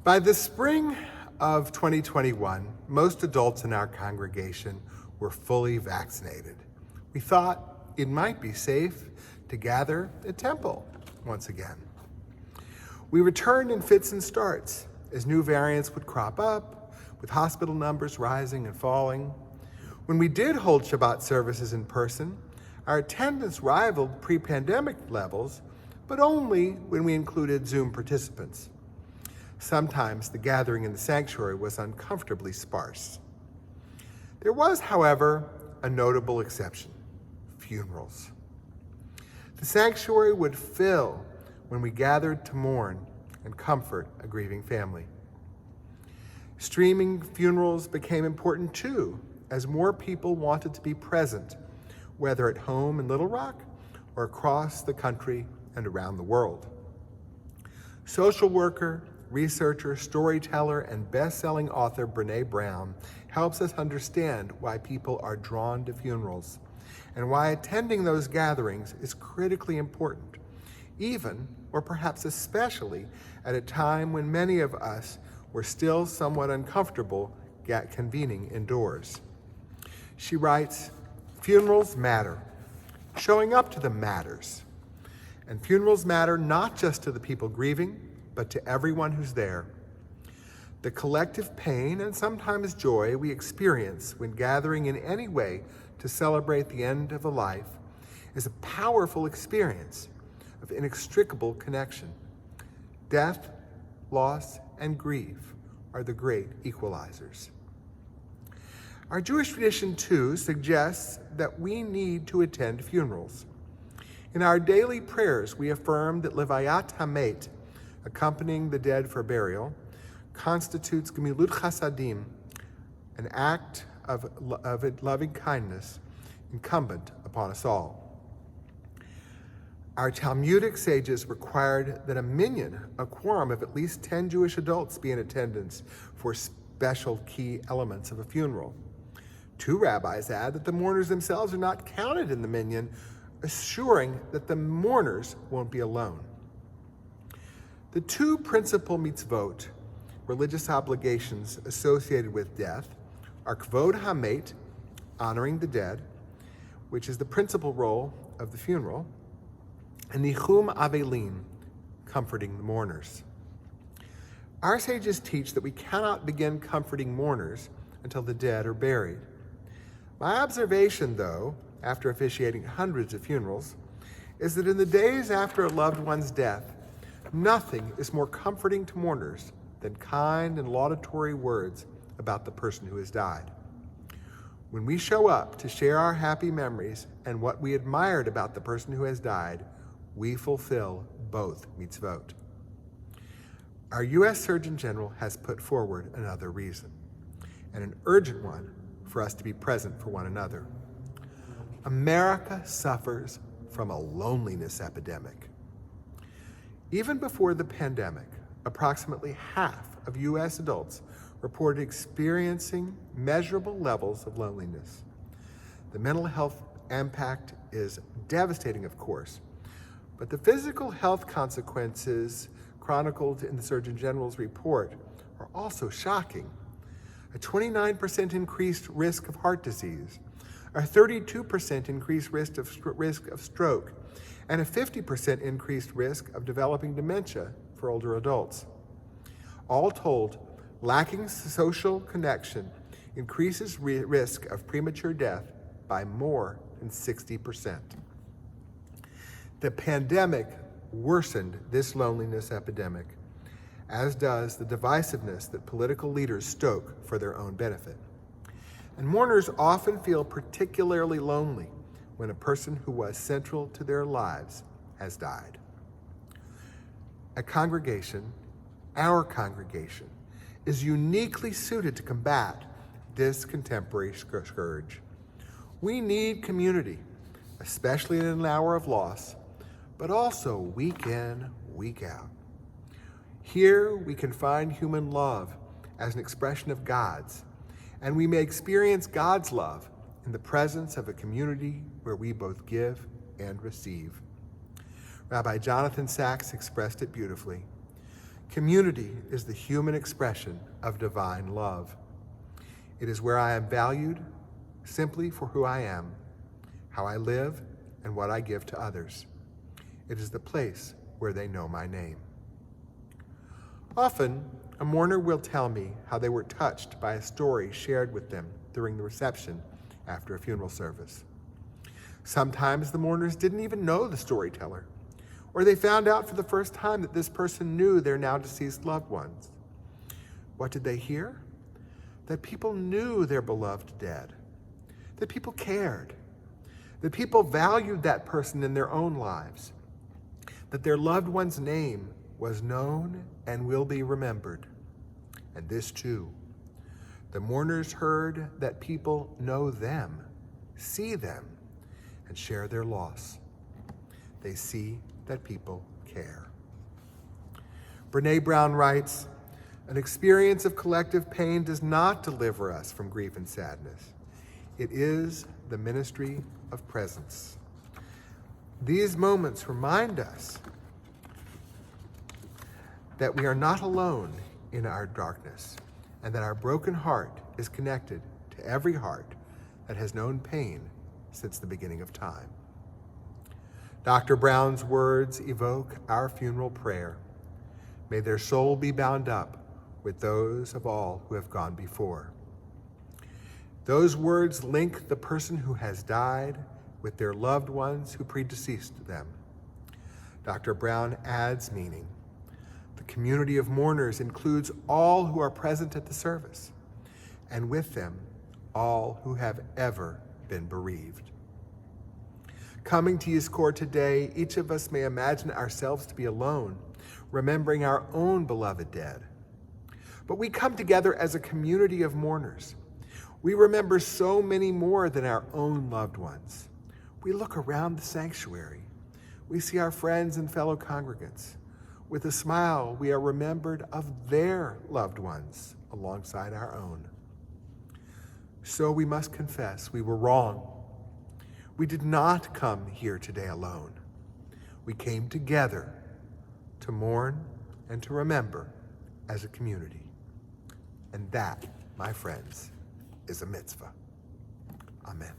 By the spring of 2021, most adults in our congregation were fully vaccinated. We thought it might be safe to gather at temple once again. We returned in fits and starts as new variants would crop up, with hospital numbers rising and falling. When we did hold Shabbat services in person, our attendance rivaled pre-pandemic levels, but only when we included Zoom participants. Sometimes the gathering in the sanctuary was uncomfortably sparse. There was, however, a notable exception: funerals. The sanctuary would fill when we gathered to mourn and comfort a grieving family. Streaming funerals became important too, as more people wanted to be present, whether at home in Little Rock or across the country and around the world. Social worker, researcher, storyteller, and best-selling author Brené Brown helps us understand why people are drawn to funerals and why attending those gatherings is critically important, even, or perhaps especially, at a time when many of us were still somewhat uncomfortable convening indoors. She writes, "Funerals matter. Showing up to them matters. And funerals matter not just to the people grieving, but to everyone who's there. The collective pain and sometimes joy we experience when gathering in any way to celebrate the end of a life is a powerful experience of inextricable connection. Death, loss, and grief are the great equalizers." Our Jewish tradition, too, suggests that we need to attend funerals. In our daily prayers, we affirm that Levayat Hamet, accompanying the dead for burial, constitutes Gemilut Chasadim, an act of loving kindness incumbent upon us all. Our Talmudic sages required that a minyan, a quorum of at least 10 Jewish adults, be in attendance for special key elements of a funeral. 2 rabbis add that the mourners themselves are not counted in the minyan, assuring that the mourners won't be alone. The 2 principal mitzvot, religious obligations associated with death, are Kvod Hamet, honoring the dead, which is the principal role of the funeral, and Nichum Avelim, comforting the mourners. Our sages teach that we cannot begin comforting mourners until the dead are buried. My observation, though, after officiating hundreds of funerals, is that in the days after a loved one's death, nothing is more comforting to mourners than kind and laudatory words about the person who has died. When we show up to share our happy memories and what we admired about the person who has died, we fulfill both mitzvot. Our U.S. Surgeon General has put forward another reason, and an urgent one, for us to be present for one another. America suffers from a loneliness epidemic. Even before the pandemic, approximately half of U.S. adults reported experiencing measurable levels of loneliness. The mental health impact is devastating, of course, but the physical health consequences chronicled in the Surgeon General's report are also shocking. A 29% increased risk of heart disease, a 32% increased risk of stroke, and a 50% increased risk of developing dementia for older adults. All told, lacking social connection increases risk of premature death by more than 60%. The pandemic worsened this loneliness epidemic, as does the divisiveness that political leaders stoke for their own benefit. And mourners often feel particularly lonely when a person who was central to their lives has died. Our congregation is uniquely suited to combat this contemporary scourge. We need community, especially in an hour of loss, but also week in, week out. Here we can find human love as an expression of God's, and we may experience God's love in the presence of a community where we both give and receive. Rabbi Jonathan Sacks expressed it beautifully. Community is the human expression of divine love. It is where I am valued simply for who I am, how I live, and what I give to others. It is the place where they know my name. Often, a mourner will tell me how they were touched by a story shared with them during the reception after a funeral service. Sometimes the mourners didn't even know the storyteller, or they found out for the first time that this person knew their now deceased loved ones. What did they hear? That people knew their beloved dead, that people cared, that people valued that person in their own lives, that their loved one's name was known and will be remembered. And this too, the mourners heard that people know them, see them, and share their loss. They see that people care. Brene Brown writes, "An experience of collective pain does not deliver us from grief and sadness. It is the ministry of presence." These moments remind us that we are not alone in our darkness, and that our broken heart is connected to every heart that has known pain since the beginning of time. Dr. Brown's words evoke our funeral prayer. May their soul be bound up with those of all who have gone before. Those words link the person who has died with their loved ones who predeceased them. Dr. Brown adds meaning. The community of mourners includes all who are present at the service, and with them, all who have ever been bereaved. Coming to Yizkor today, each of us may imagine ourselves to be alone, remembering our own beloved dead. But we come together as a community of mourners. We remember so many more than our own loved ones. We look around the sanctuary. We see our friends and fellow congregants. With a smile, we are remembered of their loved ones alongside our own. So we must confess we were wrong. We did not come here today alone. We came together to mourn and to remember as a community. And that, my friends, is a mitzvah. Amen.